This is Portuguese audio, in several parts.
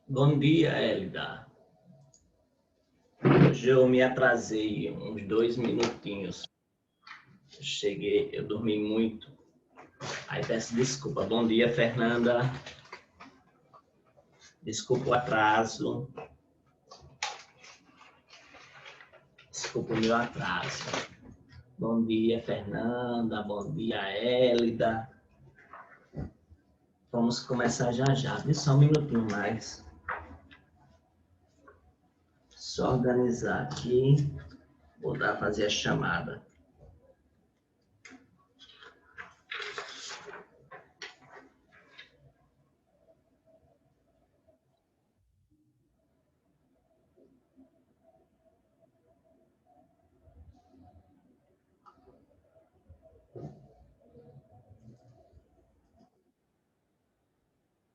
Bom dia, Hélida. Hoje eu me atrasei uns 2 minutinhos. Eu dormi muito. Aí peço desculpa. Bom dia, Fernanda. Desculpa o atraso. Desculpa o meu atraso. Bom dia, Fernanda. Bom dia, Hélida. Vamos começar já já. Só um minutinho mais. Só organizar aqui. Vou fazer a chamada.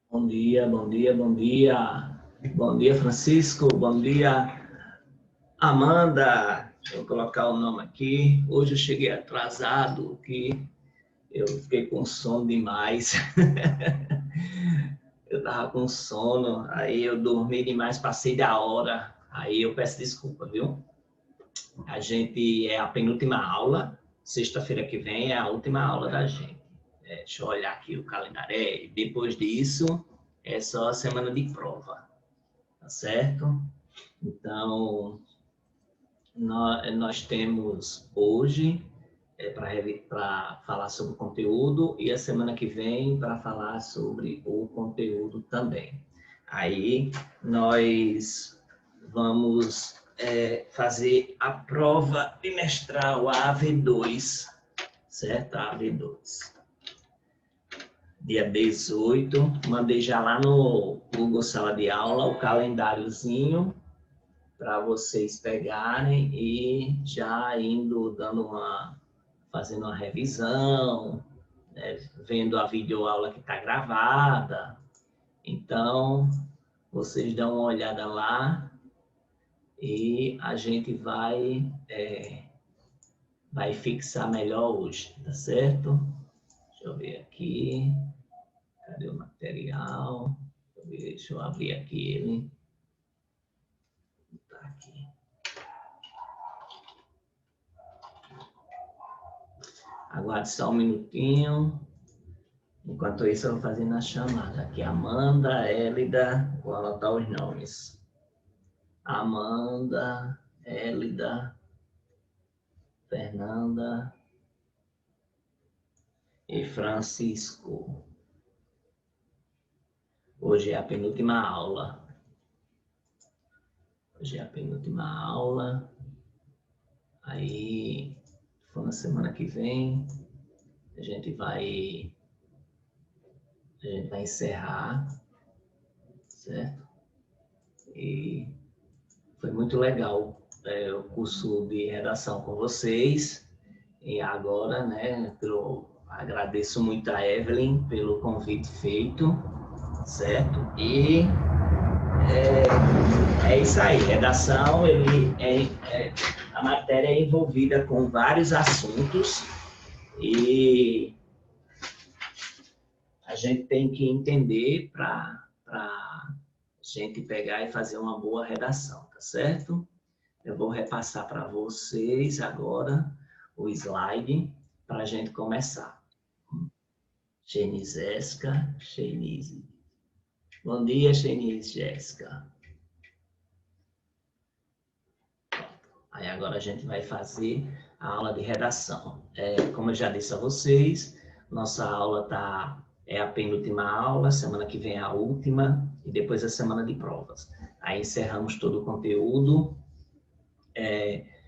Bom dia, bom dia, bom dia. Bom dia, Francisco. Bom dia, Amanda. Vou colocar o nome aqui. Hoje eu cheguei atrasado, que eu fiquei com sono demais. Eu estava com sono, aí eu dormi demais, passei da hora. Aí eu peço desculpa, viu? A gente é a penúltima aula. Sexta-feira que vem é a última aula da gente. Deixa eu olhar aqui o calendário. Depois disso, é só a semana de prova. Tá certo? Então, nós temos hoje para falar sobre o conteúdo e a semana que vem para falar sobre o conteúdo também. Aí nós vamos fazer a prova bimestral, a AV2, certo? A AV2. Dia 18, mandei já lá no Google Sala de Aula o calendáriozinho para vocês pegarem e já indo fazendo uma revisão, né, vendo a videoaula que está gravada. Então, vocês dão uma olhada lá e a gente vai fixar melhor hoje, tá certo? Deixa eu ver aqui. Cadê o material? Deixa eu abrir aqui ele. Tá aqui. Aguarde só um minutinho. Enquanto isso, eu vou fazendo a chamada. Aqui, Amanda, Hélida, vou anotar os nomes. Amanda, Hélida, Fernanda e Francisco. Hoje é a penúltima aula. Aí, na semana que vem, a gente vai encerrar, certo? E foi muito legal o curso de redação com vocês. E agora, né, agradeço muito a Evelyn pelo convite feito, certo? E é isso aí, redação, a matéria é envolvida com vários assuntos e a gente tem que entender para a gente pegar e fazer uma boa redação, tá certo? Eu vou repassar para vocês agora o slide para a gente começar. Xenise. Bom dia, Xenise, Jéssica. Aí agora a gente vai fazer a aula de redação. Como eu já disse a vocês, nossa aula é a penúltima aula, semana que vem é a última, e depois a semana de provas. Aí encerramos todo o conteúdo.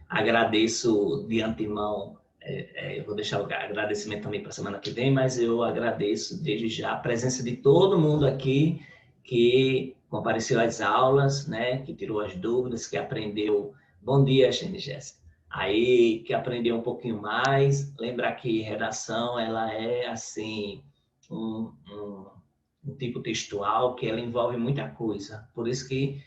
Agradeço de antemão, eu vou deixar o agradecimento também para a semana que vem, mas eu agradeço desde já a presença de todo mundo aqui que compareceu às aulas, né, que tirou as dúvidas, que aprendeu. Bom dia, Jéssica. Aí, que aprendeu um pouquinho mais. Lembrar que redação, ela é, assim, um tipo textual que ela envolve muita coisa. Por isso que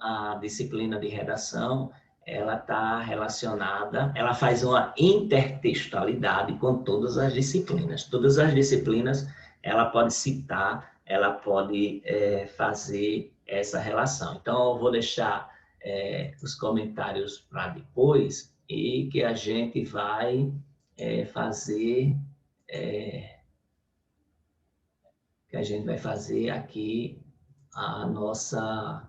a disciplina de redação, ela está relacionada, ela faz uma intertextualidade com todas as disciplinas. Todas as disciplinas, ela pode citar, ela pode fazer essa relação. Então, eu vou deixar os comentários para depois e que a gente vai fazer aqui a nossa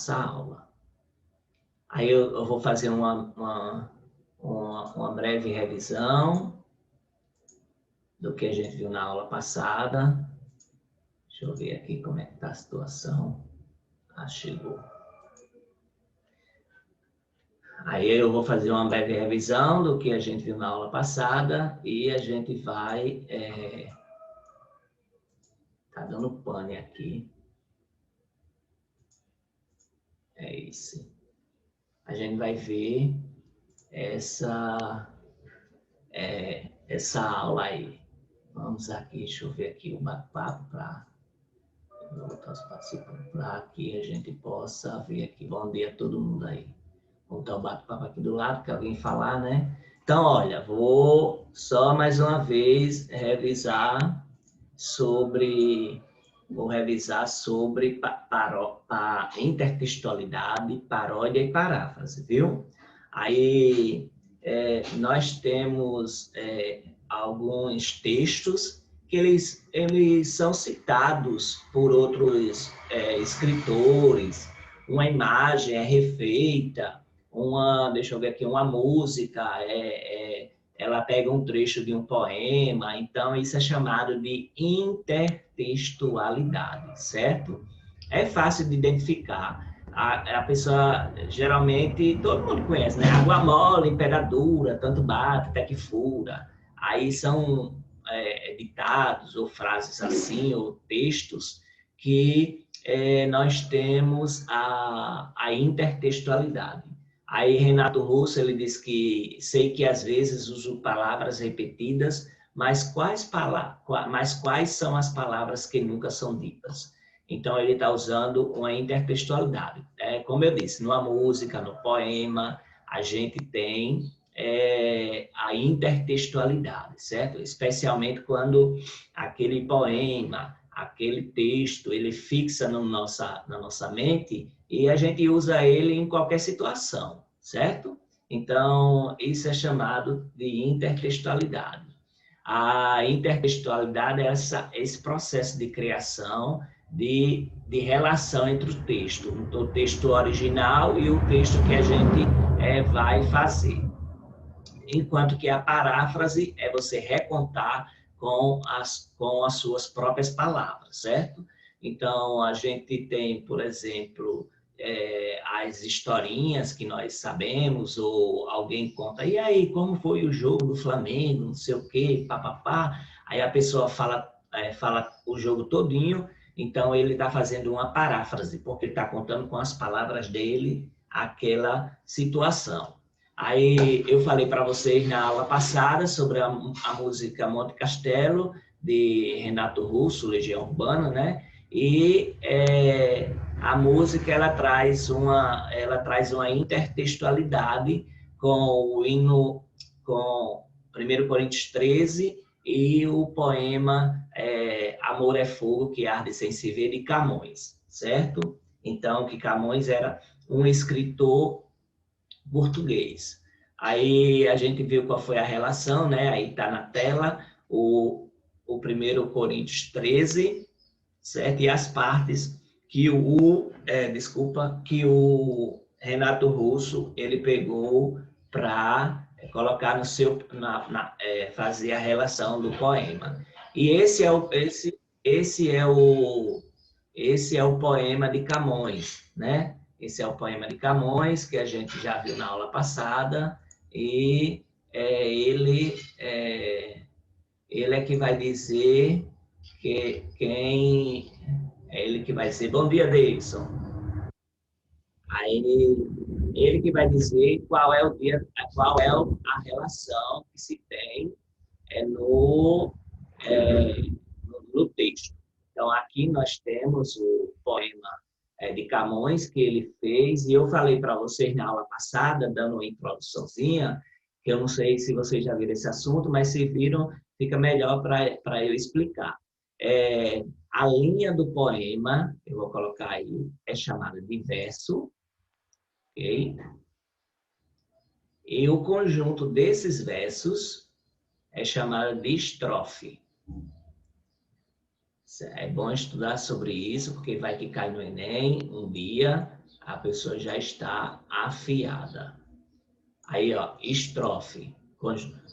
aula. Aí eu vou fazer uma breve revisão do que a gente viu na aula passada. Deixa eu ver aqui como é que está a situação. Ah, chegou. Aí eu vou fazer uma breve revisão do que a gente viu na aula passada e a gente vai... Tá dando pane aqui. É isso. A gente vai ver essa aula aí. Vamos aqui, deixa eu ver aqui o bate-papo para botar os participantes para que a gente possa ver aqui. Bom dia a todo mundo aí. Vou botar o bate-papo aqui do lado, que alguém falar, né? Então, olha, vou só mais uma vez revisar sobre intertextualidade, paródia e paráfrase, viu? Aí nós temos alguns textos que eles são citados por outros escritores, uma imagem é refeita, deixa eu ver aqui, uma música ela pega um trecho de um poema, então isso é chamado de intertextualidade, certo? É fácil de identificar. A pessoa, geralmente, todo mundo conhece, né? Água mole, pedra dura, tanto bate até que fura. Aí são ditados ou frases assim, ou textos que nós temos a intertextualidade. Aí Renato Russo, ele diz que sei que às vezes uso palavras repetidas, mas quais são as palavras que nunca são ditas? Então, ele está usando uma intertextualidade. Como eu disse, numa música, no poema, a gente tem a intertextualidade, certo? Especialmente quando aquele poema, aquele texto, ele fixa na nossa mente e a gente usa ele em qualquer situação, certo? Então, isso é chamado de intertextualidade. A intertextualidade é esse processo de criação de relação entre o texto original e o texto que a gente vai fazer. Enquanto que a paráfrase é você recontar com as suas próprias palavras, certo? Então, a gente tem, por exemplo, as historinhas que nós sabemos, ou alguém conta, e aí, como foi o jogo do Flamengo, não sei o quê, papapá. Aí a pessoa fala o jogo todinho, então ele está fazendo uma paráfrase, porque ele está contando com as palavras dele aquela situação. Aí eu falei para vocês na aula passada sobre a música Monte Castelo, de Renato Russo, Legião Urbana, né? E a música ela traz uma intertextualidade com o hino, com 1 Coríntios 13 e o poema Amor é Fogo que Arde Sem Se Ver, de Camões, certo? Então, que Camões era um escritor português. Aí a gente viu qual foi a relação, né? Aí está na tela o 1 Coríntios 13, certo? E as partes que o Renato Russo ele pegou para colocar no seu, fazer a relação do poema. E esse é o poema de Camões, né? Esse é o poema de Camões, que a gente já viu na aula passada, e ele é que vai dizer ele que vai dizer, bom dia, Davidson. Aí ele que vai dizer qual é a relação que se tem no texto. Então, aqui nós temos o poema de Camões, que ele fez, e eu falei para vocês na aula passada, dando uma introduçãozinha, que eu não sei se vocês já viram esse assunto, mas se viram, fica melhor para eu explicar. A linha do poema, eu vou colocar aí, é chamada de verso, ok? E o conjunto desses versos é chamado de estrofe. É bom estudar sobre isso, porque vai que cai no Enem, um dia a pessoa já está afiada. Aí, ó, estrofe.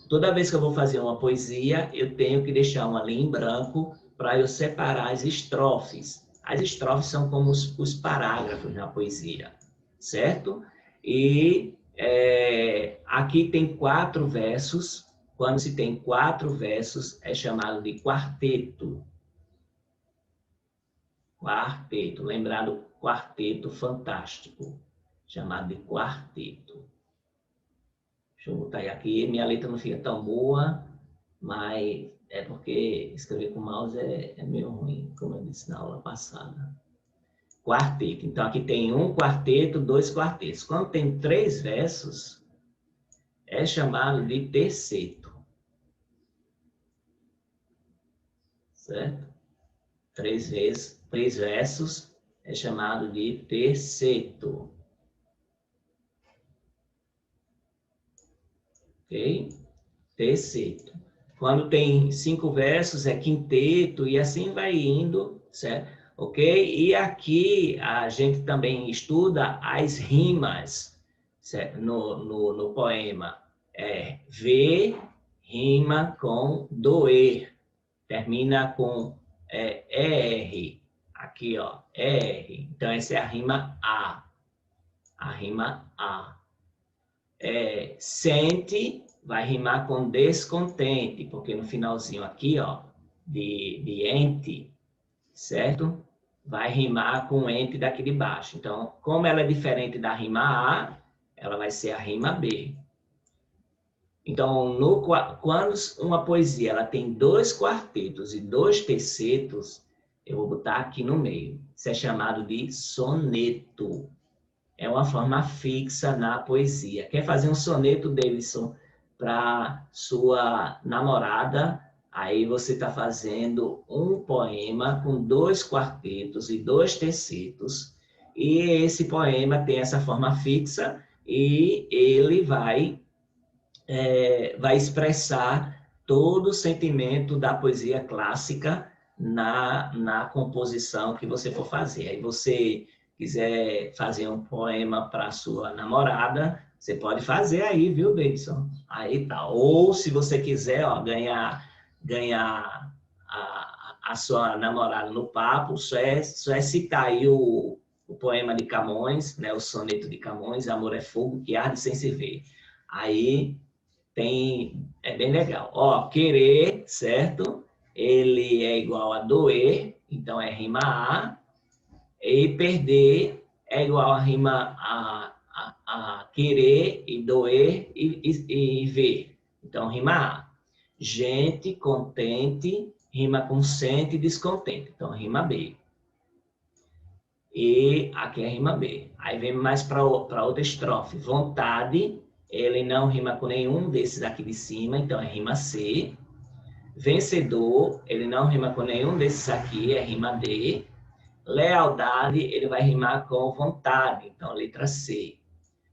Toda vez que eu vou fazer uma poesia, eu tenho que deixar uma linha em branco para eu separar as estrofes. As estrofes são como os parágrafos na poesia, certo? E aqui tem 4 versos. Quando se tem 4 versos, é chamado de quarteto. Quarteto, lembrado Quarteto Fantástico, chamado de quarteto. Deixa eu botar aqui, minha letra não fica tão boa, mas é porque escrever com mouse é meio ruim, como eu disse na aula passada. Quarteto, então aqui tem um quarteto, 2 quartetos. Quando tem 3 versos, é chamado de terceto. Certo? 3 versos é chamado de terceto. Ok? Terceto. Quando tem 5 versos, é quinteto, e assim vai indo, certo? Ok? E aqui a gente também estuda as rimas, certo? No poema. Ver rima com doer. Termina com ER. Aqui, ó, ER. Então, essa é a rima A. A rima A. Sente vai rimar com descontente, porque no finalzinho aqui, ó, de ente, certo? Vai rimar com o ente daqui de baixo. Então, como ela é diferente da rima A, ela vai ser a rima B. Então, quando uma poesia ela tem 2 quartetos e 2 tercetos, eu vou botar aqui no meio. Isso é chamado de soneto. É uma forma fixa na poesia. Quer fazer um soneto, Davidson, para sua namorada? Aí você está fazendo um poema com 2 quartetos e 2 tercetos. E esse poema tem essa forma fixa e ele vai expressar todo o sentimento da poesia clássica na composição que você for fazer. Aí você quiser fazer um poema para sua namorada, você pode fazer aí, viu, Davidson? Aí tá. Ou se você quiser, ó, ganhar a sua namorada no papo, só é citar aí o poema de Camões, né, o soneto de Camões, Amor é fogo que arde sem se ver. Aí é bem legal. Ó, querer, certo? Ele é igual a doer, então é rima A. E perder é igual a rima a querer e doer e ver. Então, rima A. Gente, contente, rima com sente e descontente. Então, rima B. E aqui é rima B. Aí vem mais para outra estrofe. Vontade, ele não rima com nenhum desses aqui de cima, então é rima C. Vencedor, ele não rima com nenhum desses aqui, é rima D. Lealdade, ele vai rimar com vontade, então letra C.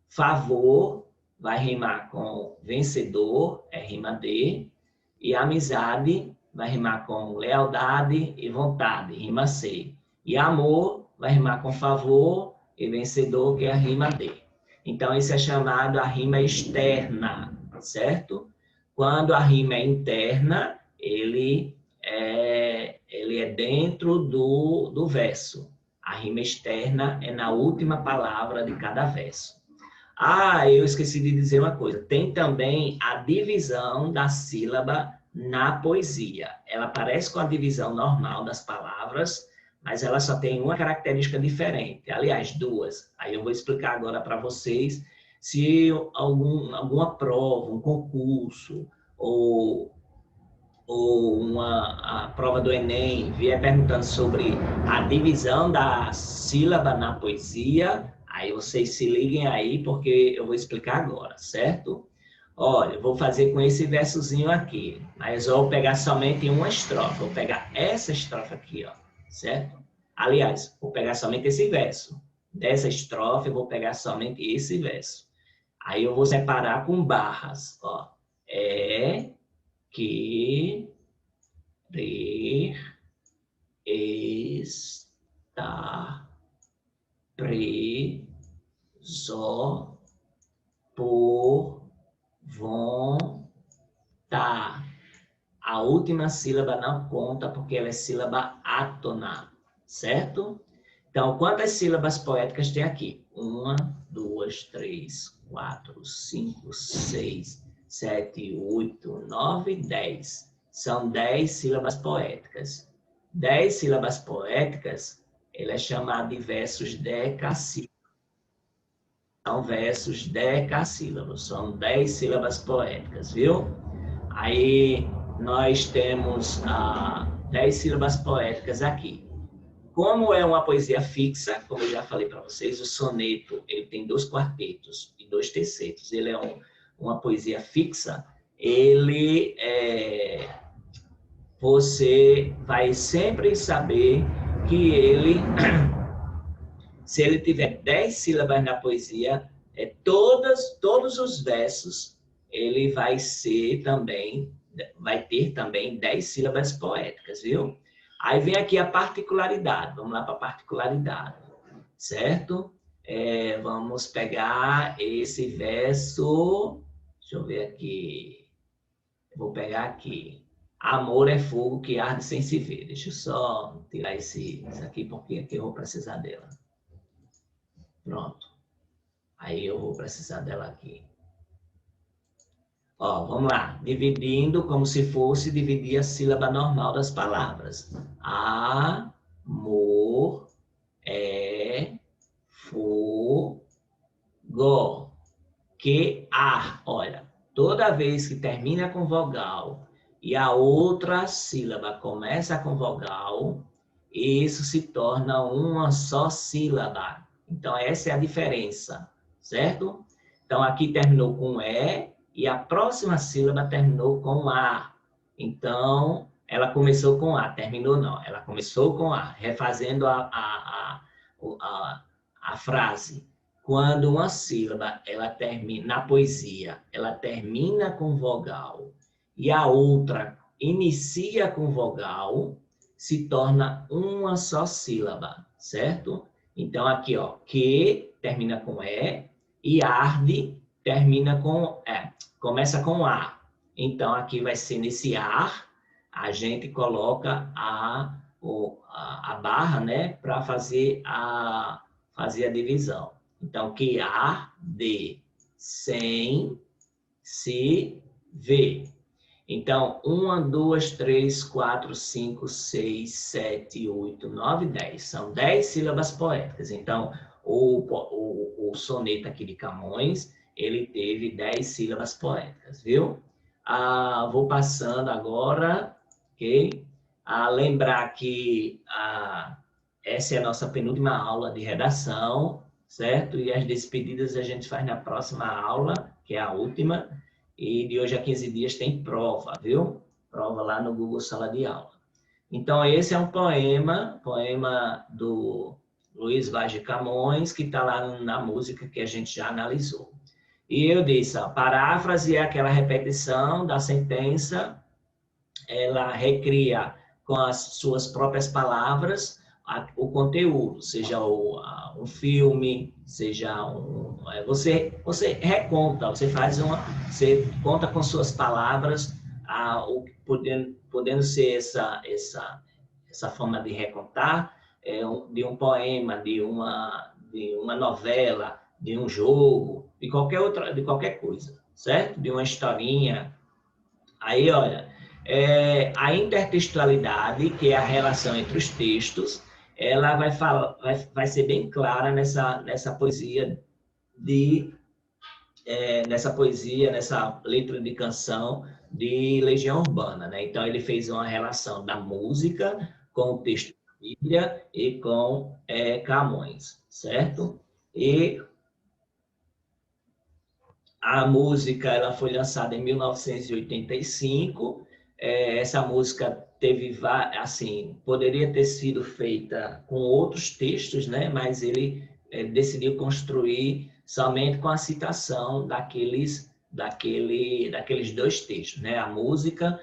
Favor, vai rimar com vencedor, é rima D. E amizade, vai rimar com lealdade e vontade, rima C. E amor, vai rimar com favor e vencedor, que é a rima D. Então, isso é chamado a rima externa, certo? Quando a rima é interna, ele é dentro do verso. A rima externa é na última palavra de cada verso. Ah, eu esqueci de dizer uma coisa. Tem também a divisão da sílaba na poesia. Ela parece com a divisão normal das palavras, mas ela só tem uma característica diferente. Aliás, 2. Aí eu vou explicar agora para vocês se alguma prova, um concurso ou a prova do Enem vier perguntando sobre a divisão da sílaba na poesia, aí vocês se liguem aí, porque eu vou explicar agora, certo? Olha, eu vou fazer com esse versozinho aqui, mas eu vou pegar somente uma estrofe. Vou pegar essa estrofe aqui, ó, certo? Aliás, vou pegar somente esse verso. Dessa estrofe, eu vou pegar somente esse verso. Aí eu vou separar com barras, ó. É, que, re, está, preso, por, von, tá. A última sílaba não conta porque ela é sílaba átona, certo? Então, quantas sílabas poéticas tem aqui? 1, 2, 3, 4, 5, 6, 7, 8, 9, 10. São 10 sílabas poéticas. 10 sílabas poéticas, ele é chamado de versos decassílabos. São versos decassílabos, são 10 sílabas poéticas, viu? Aí nós temos 10 sílabas poéticas aqui. Como é uma poesia fixa, como eu já falei para vocês, o soneto ele tem 2 quartetos e 2 tercetos. Ele é uma poesia fixa. Você vai sempre saber que ele, se ele tiver 10 sílabas na poesia, todos os versos, ele vai ter também 10 sílabas poéticas, viu? Aí vem aqui a particularidade, vamos lá para a particularidade, certo? Vamos pegar esse verso, deixa eu ver aqui, vou pegar aqui. Amor é fogo que arde sem se ver. Deixa eu só tirar isso aqui, porque aqui eu vou precisar dela. Pronto. Aí eu vou precisar dela aqui. Ó, vamos lá. Dividindo como se fosse dividir a sílaba normal das palavras. Amor é fogo que ar. Olha, toda vez que termina com vogal e a outra sílaba começa com vogal, isso se torna uma só sílaba. Então, essa é a diferença, certo? Então, aqui terminou com e a próxima sílaba terminou com A. Então, ela começou com A, terminou não, ela começou com A, refazendo a frase. Quando uma sílaba, ela termina, na poesia, ela termina com vogal e a outra inicia com vogal, se torna uma só sílaba, certo? Então, aqui, ó, que termina com e arde termina com começa com A. Então, aqui vai ser nesse ar, a gente coloca a barra, né, para fazer a divisão. Então, que arde sem se ver. Então, 1, 2, 3, 4, 5, 6, 7, 8, 9, 10. São 10 sílabas poéticas. Então, o soneto aqui de Camões, ele teve 10 sílabas poéticas, viu? Vou passando agora, ok? Lembrar que essa é a nossa penúltima aula de redação, certo? E as despedidas a gente faz na próxima aula, que é a última. E de hoje a 15 dias tem prova, viu? Prova lá no Google Sala de Aula. Então, esse é um poema do Luiz Vaz de Camões, que está lá na música que a gente já analisou. E eu disse, a paráfrase é aquela repetição da sentença, ela recria com as suas próprias palavras o conteúdo, seja um filme, seja você reconta, você conta com suas palavras, podendo ser essa forma de recontar, de um poema, de uma novela, de um jogo, de qualquer coisa, certo? De uma historinha. Aí, olha, a intertextualidade, que é a relação entre os textos, ela vai ser bem clara nessa poesia, nessa letra de canção de Legião Urbana, né? Então, ele fez uma relação da música com o texto da Bíblia e com Camões, certo? E A música ela foi lançada em 1985. Essa música teve, assim, poderia ter sido feita com outros textos, né? Mas ele decidiu construir somente com a citação daqueles dois textos, né? A música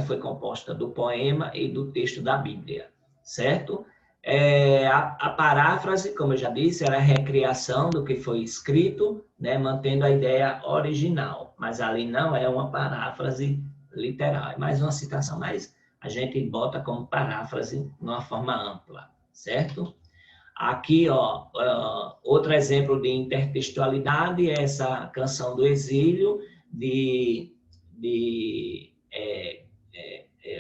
foi composta do poema e do texto da Bíblia, certo? A paráfrase, como eu já disse, era a recriação do que foi escrito, né, mantendo a ideia original, mas ali não é uma paráfrase literal, é mais uma citação, mas a gente bota como paráfrase numa forma ampla, certo? Aqui, ó, outro exemplo de intertextualidade é essa canção do exílio de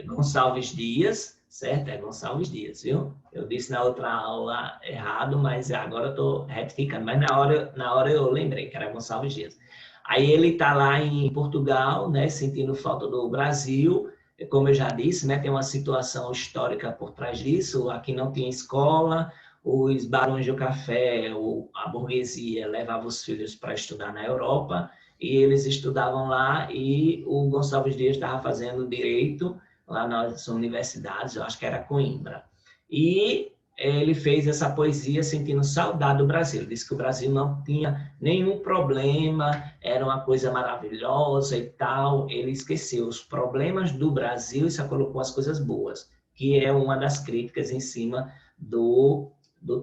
Gonçalves Dias, certo? É Gonçalves Dias, viu? Eu disse na outra aula errado, mas agora estou retificando. Mas na hora eu lembrei que era Gonçalves Dias. Aí ele está lá em Portugal, né, sentindo falta do Brasil. Como eu já disse, né, tem uma situação histórica por trás disso. Aqui não tinha escola, os barões do café, a burguesia levava os filhos para estudar na Europa, e eles estudavam lá, e o Gonçalves Dias estava fazendo direito lá nas universidades, eu acho que era Coimbra. E ele fez essa poesia sentindo saudade do Brasil. Disse que o Brasil não tinha nenhum problema, era uma coisa maravilhosa e tal. Ele esqueceu os problemas do Brasil e só colocou as coisas boas, que é uma das críticas em cima do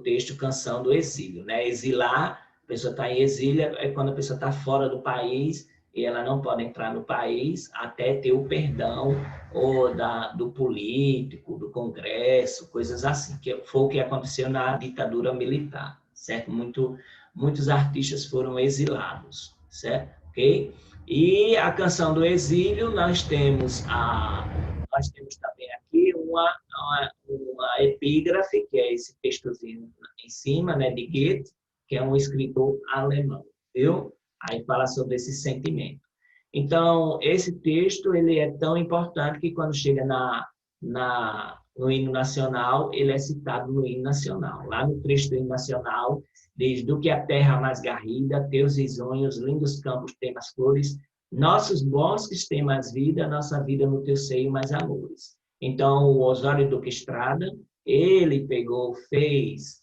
texto Canção do Exílio, né? Exilar, a pessoa está em exílio, é quando a pessoa está fora do país e ela não pode entrar no país até ter o perdão do político, do Congresso, coisas assim, que foi o que aconteceu na ditadura militar, certo? Muitos artistas foram exilados, certo? Ok? E a Canção do Exílio, nós temos também aqui uma epígrafe, que é esse textozinho em cima, né, de Goethe, que é um escritor alemão, viu? Aí fala sobre esse sentimento. Então, esse texto ele é tão importante que quando chega no hino nacional, ele é citado no hino nacional. Lá no trecho do hino nacional, diz: do que a terra mais garrida, teus risonhos, lindos campos têm mais flores, nossos bosques têm mais vida, nossa vida no teu seio mais amores. Então, o Osório Duque Estrada, ele pegou, fez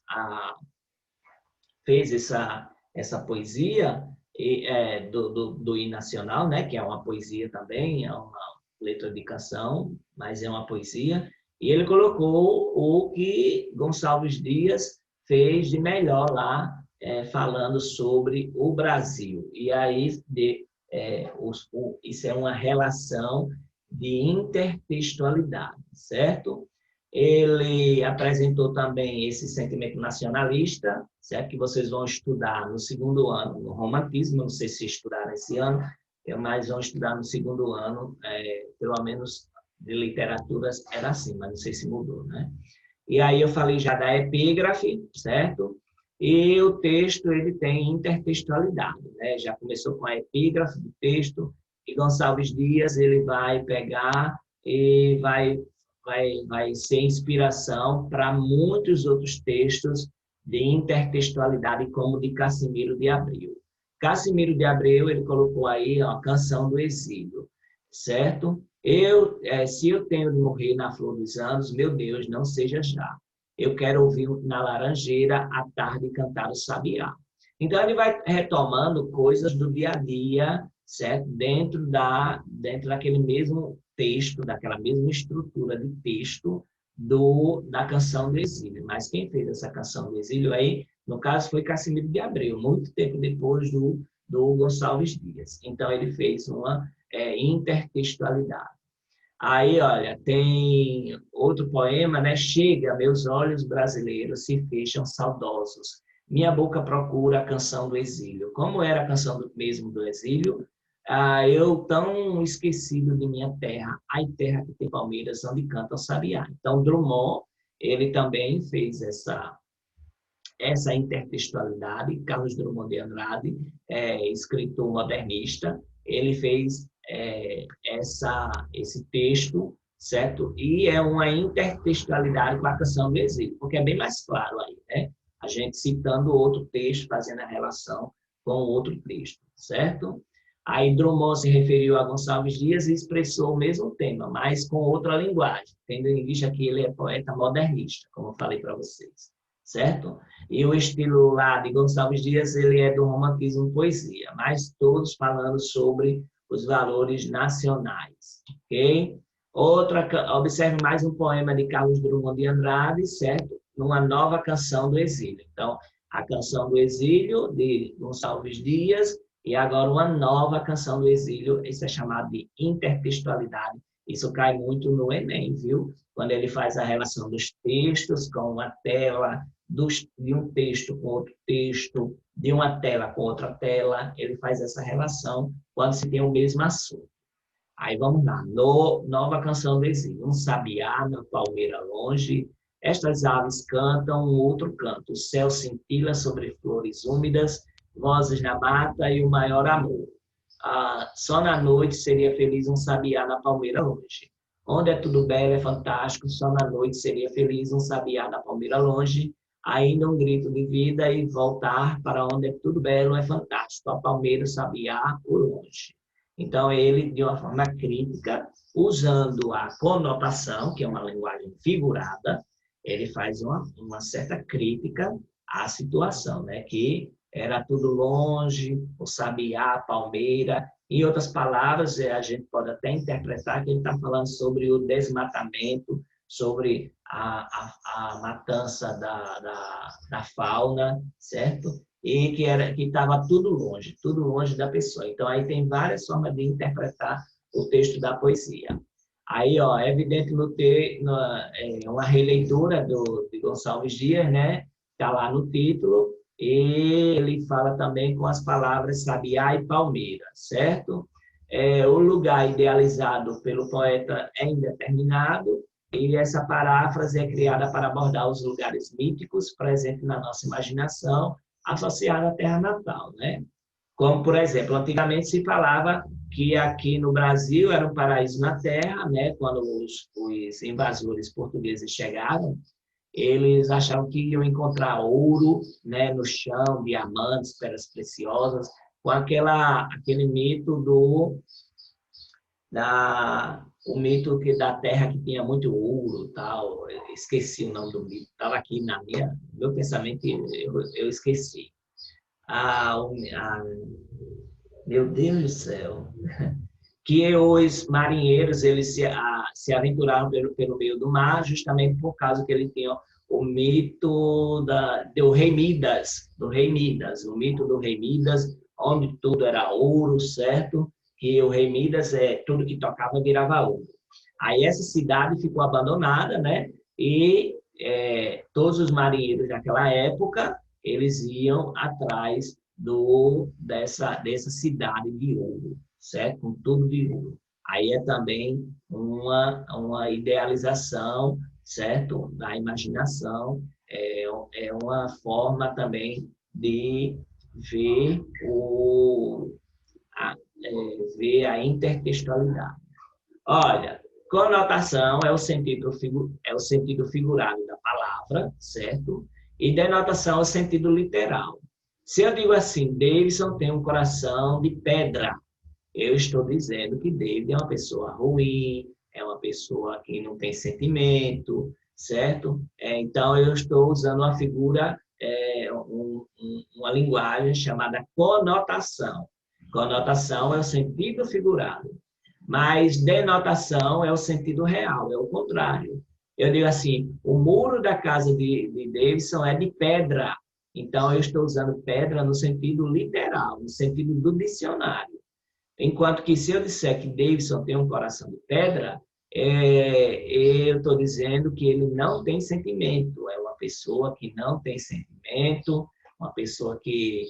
essa poesia do hino nacional, né, que é uma poesia também, é uma letra de canção, mas é uma poesia, e ele colocou o que Gonçalves Dias fez de melhor lá, falando sobre o Brasil. E aí, isso é uma relação de intertextualidade, certo? Ele apresentou também esse sentimento nacionalista, certo? Que vocês vão estudar no segundo ano, no romantismo, não sei se estudaram esse ano, mas vão estudar no segundo ano, pelo menos de literaturas era assim, mas não sei se mudou, né? E aí eu falei já da epígrafe, certo? E o texto, ele tem intertextualidade, né? Já começou com a epígrafe do texto, e Gonçalves Dias, ele vai pegar e vai ser inspiração para muitos outros textos de intertextualidade, como de Cassimiro de Abreu. Cassimiro de Abreu, ele colocou aí a Canção do Exílio, certo? Se eu tenho de morrer na flor dos anos, meu Deus, não seja já. Eu quero ouvir na laranjeira à tarde cantar o sabiá. Então, ele vai retomando coisas do dia a dia, certo? Dentro daquele mesmo texto, daquela mesma estrutura de texto da Canção do Exílio. Mas quem fez essa Canção do Exílio aí, no caso, foi Cassimiro de Abreu, muito tempo depois do Gonçalves Dias. Então, ele fez uma intertextualidade. Aí, olha, tem outro poema, né? Chega, meus olhos brasileiros se fecham saudosos. Minha boca procura a canção do exílio. Como era a canção mesmo do exílio? Eu tão esquecido de minha terra, ai terra que tem palmeiras onde canta o sabiá. Então, Drummond, ele também fez essa intertextualidade. Carlos Drummond de Andrade, escritor modernista, ele fez esse texto, certo? E é uma intertextualidade com a Canção do Exílio, porque é bem mais claro aí, né? A gente citando outro texto, fazendo a relação com outro texto, certo? Aí Drummond se referiu a Gonçalves Dias e expressou o mesmo tema, mas com outra linguagem, tendo em vista que ele é poeta modernista, como eu falei para vocês, certo? E o estilo lá de Gonçalves Dias, ele é do romantismo e poesia, mas todos falando sobre os valores nacionais, ok? Observe mais um poema de Carlos Drummond de Andrade, certo? Numa nova canção do exílio. Então, a canção do exílio de Gonçalves Dias e agora uma nova canção do exílio, isso é chamado de intertextualidade. Isso cai muito no Enem, viu? Quando ele faz a relação dos textos com uma tela, de um texto com outro texto, de uma tela com outra tela, ele faz essa relação quando se tem o mesmo assunto. Aí vamos lá, nova canção do exílio, um sabiá na palmeira longe, estas aves cantam um outro canto, o céu cintila sobre flores úmidas, vozes na mata e o maior amor. Só na noite seria feliz um sabiá na palmeira longe. Onde é tudo belo, é fantástico, só na noite seria feliz um sabiá na palmeira longe, ainda um grito de vida e voltar para onde é tudo belo, é fantástico, a palmeira, o sabiá, por longe. Então, ele, de uma forma crítica, usando a conotação, que é uma linguagem figurada, ele faz uma certa crítica à situação, né? Que era tudo longe, o sabiá, a palmeira. Em outras palavras, a gente pode até interpretar que ele está falando sobre o desmatamento, sobre a matança da fauna, certo? E que estava tudo longe da pessoa. Então, aí tem várias formas de interpretar o texto da poesia. Aí, ó, é evidente uma releitura de Gonçalves Dias, né? Está lá no título, e ele fala também com as palavras sabiá e palmeira, certo? O lugar idealizado pelo poeta é indeterminado, e essa paráfrase é criada para abordar os lugares míticos presentes na nossa imaginação, associada à terra natal, né? Como, por exemplo, antigamente se falava que aqui no Brasil era um paraíso na terra, né? Quando os invasores portugueses chegaram, eles achavam que iam encontrar ouro, né, no chão, diamantes, pedras preciosas, com aquele mito o mito da terra que tinha muito ouro, tal. Eu esqueci o nome do mito, estava aqui no meu pensamento, eu esqueci. Meu Deus do céu, que os marinheiros eles se aventuraram pelo meio do mar justamente por causa que ele tinha o mito do rei Midas, o mito do rei Midas, onde tudo era ouro, certo? Que o rei Midas, tudo que tocava virava ouro. Aí essa cidade ficou abandonada, né? E todos os marinheiros daquela época, eles iam atrás dessa cidade de ouro, certo? Com tudo de ouro. Aí é também uma idealização, certo? Da imaginação, é uma forma também de ver, ver a intertextualidade. Olha, conotação é o sentido figurado da palavra, certo? E denotação é o sentido literal. Se eu digo assim, Davidson tem um coração de pedra, eu estou dizendo que David é uma pessoa ruim, é uma pessoa que não tem sentimento, certo? Então, eu estou usando uma figura, uma linguagem chamada conotação. Conotação é o sentido figurado, mas denotação é o sentido real, é o contrário. Eu digo assim, o muro da casa de Davidson é de pedra, então eu estou usando pedra no sentido literal, no sentido do dicionário. Enquanto que se eu disser que Davidson tem um coração de pedra, eu estou dizendo que ele não tem sentimento, é uma pessoa que não tem sentimento, uma pessoa que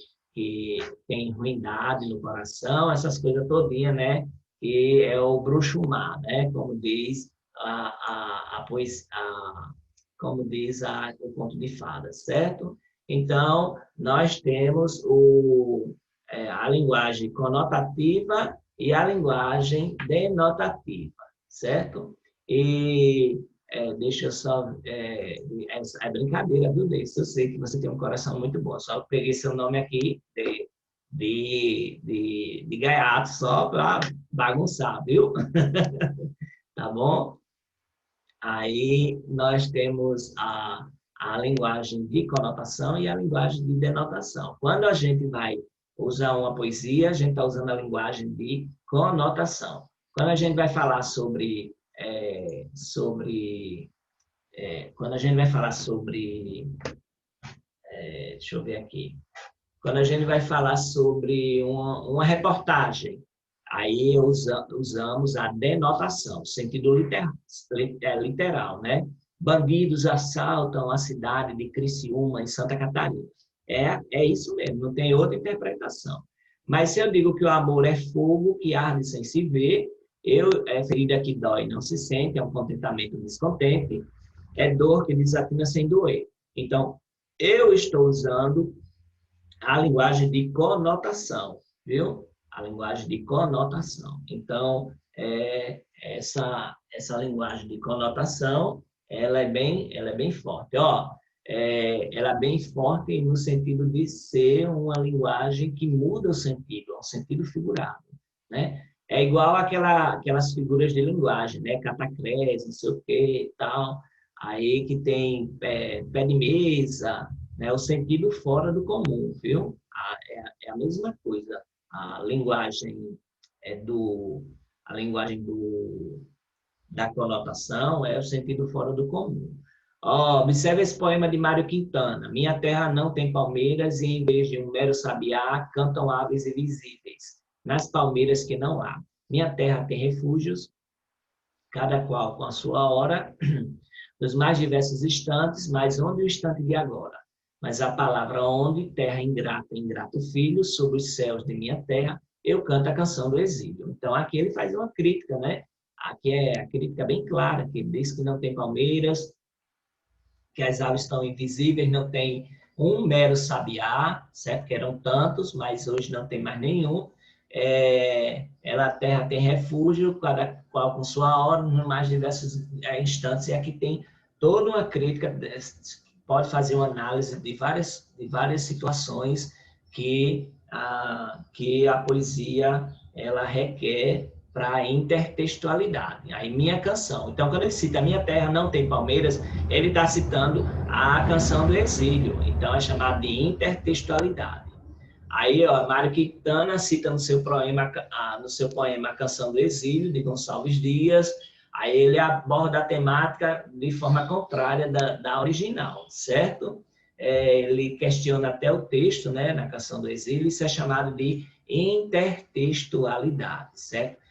tem ruindade no coração, essas coisas todinhas, né? Que é o bruxo má, né? Como diz como diz o conto de fadas, certo? Então, nós temos a linguagem conotativa e a linguagem denotativa, certo? E deixa eu só... É brincadeira, viu, Deise? Eu sei que você tem um coração muito bom, só peguei seu nome aqui, de gaiato só para bagunçar, viu? Tá bom? Aí nós temos a linguagem de conotação e a linguagem de denotação. Quando a gente vai usar uma poesia, a gente está usando a linguagem de conotação. Quando a gente vai falar quando a gente vai falar sobre, deixa eu ver aqui, quando a gente vai falar sobre uma reportagem, aí usamos a denotação, sentido literal, né? Bandidos assaltam a cidade de Criciúma, em Santa Catarina. É isso mesmo, não tem outra interpretação. Mas se eu digo que o amor é fogo que arde sem se ver, é ferida que dói, não se sente, é um contentamento descontente, é dor que desafina sem doer. Então, eu estou usando a linguagem de conotação, viu? A linguagem de conotação. Então, essa linguagem de conotação, ela é bem forte. Ela é bem forte no sentido de ser uma linguagem que muda o sentido, é um sentido figurado, né? É igual aquelas figuras de linguagem, né? Cataclés, não sei o quê e tal, aí que tem pé de mesa, né? O sentido fora do comum, viu? É a mesma coisa. A linguagem é do a linguagem da conotação é o sentido fora do comum. Observe esse poema de Mário Quintana. Minha terra não tem palmeiras e em vez de um mero sabiá cantam aves invisíveis nas palmeiras que não há. Minha terra tem refúgios, cada qual com a sua hora, nos mais diversos instantes, mas onde o instante de agora? Mas a palavra onde, terra ingrata, ingrato filho, sobre os céus de minha terra, eu canto a canção do exílio. Então, aqui ele faz uma crítica, né? Aqui é a crítica bem clara, que ele diz que não tem palmeiras, que as aves estão invisíveis, não tem um mero sabiá, certo? Que eram tantos, mas hoje não tem mais nenhum. A terra tem refúgio, cada qual com sua hora, nos mais diversos instantes, e aqui tem toda uma crítica, pode fazer uma análise de várias situações que a poesia ela requer para a intertextualidade. Aí, minha canção. Então, quando ele cita Minha Terra Não Tem Palmeiras, ele está citando a canção do exílio. Então, é chamado de intertextualidade. Aí, Mário Quintana cita no seu poema A Canção do Exílio, de Gonçalves Dias. Aí ele aborda a temática de forma contrária da original, certo? Ele questiona até o texto, né, na Canção do Exílio, isso é chamado de intertextualidade, certo?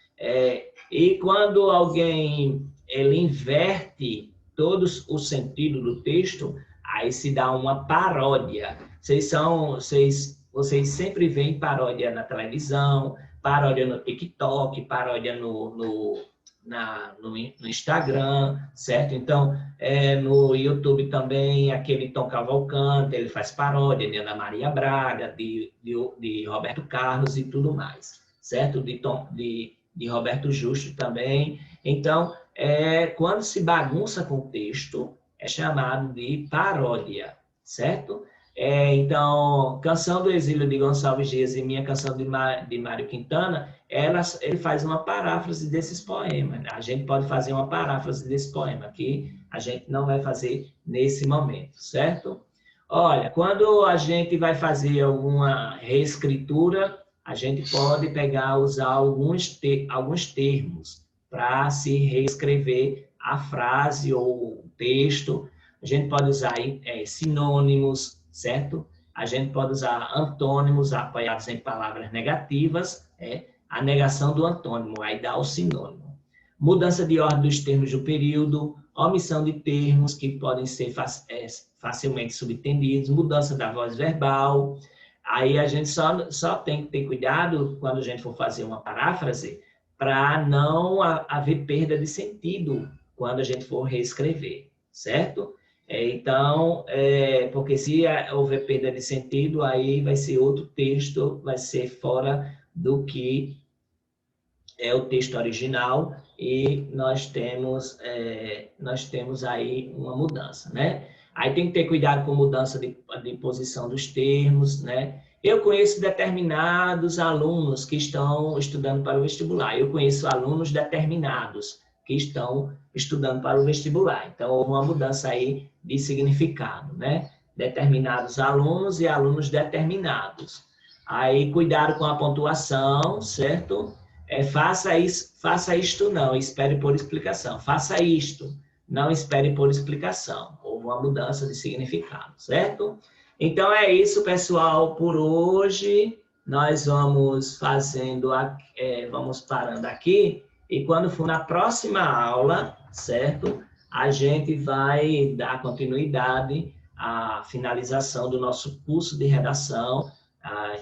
E quando alguém ele inverte todo o sentido do texto, aí se dá uma paródia. Vocês sempre veem paródia na televisão, paródia no TikTok, paródia no Instagram, certo? Então, no YouTube também, aquele Tom Cavalcante, ele faz paródia de Ana Maria Braga, de Roberto Carlos e tudo mais, certo? De Roberto Justo também. Então, quando se bagunça com o texto, é chamado de paródia, certo? Então, Canção do Exílio de Gonçalves Dias e Minha Canção de Mário Quintana, ele faz uma paráfrase desses poemas. A gente pode fazer uma paráfrase desse poema, que a gente não vai fazer nesse momento, certo? Olha, quando a gente vai fazer alguma reescritura, a gente pode usar alguns termos para se reescrever a frase ou o texto. A gente pode usar sinônimos, certo? A gente pode usar antônimos apoiados em palavras negativas, a negação do antônimo, aí dá o sinônimo. Mudança de ordem dos termos do período, omissão de termos que podem ser facilmente subtendidos, mudança da voz verbal. Aí a gente só tem que ter cuidado quando a gente for fazer uma paráfrase para não haver perda de sentido quando a gente for reescrever, certo? Então, porque se houver perda de sentido, aí vai ser outro texto, vai ser fora do que é o texto original e nós temos aí uma mudança, né? Aí tem que ter cuidado com mudança de posição dos termos, né? Eu conheço determinados alunos que estão estudando para o vestibular. Eu conheço alunos determinados que estão estudando para o vestibular. Então, houve uma mudança aí de significado, né? Determinados alunos e alunos determinados. Aí, cuidado com a pontuação, certo? Faça isso, faça isto não, espere por explicação. Faça isto, não espere por explicação. Houve uma mudança de significado, certo? Então é isso, pessoal, por hoje. Nós vamos vamos parando aqui, e quando for na próxima aula, certo? A gente vai dar continuidade à finalização do nosso curso de redação,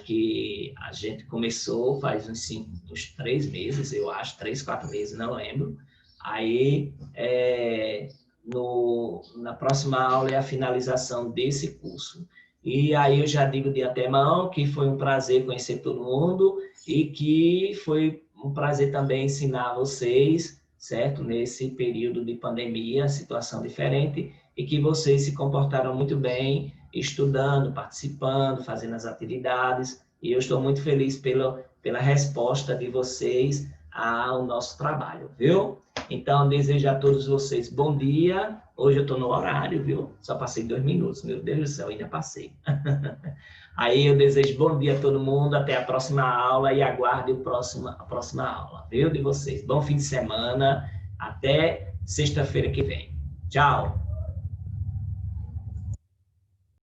que a gente começou faz uns 3 meses, eu acho, 3, 4 meses, não lembro. Aí, na próxima aula é a finalização desse curso. E aí eu já digo de antemão que foi um prazer conhecer todo mundo e que foi um prazer também ensinar vocês, certo? Nesse período de pandemia, situação diferente, e que vocês se comportaram muito bem, estudando, participando, fazendo as atividades. E eu estou muito feliz pela resposta de vocês ao nosso trabalho, viu? Então, desejo a todos vocês bom dia. Hoje eu estou no horário, viu? Só passei 2 minutos. Meu Deus do céu, ainda passei. Aí eu desejo bom dia a todo mundo. Até a próxima aula e aguarde a próxima aula, viu? De vocês. Bom fim de semana. Até sexta-feira que vem. Tchau.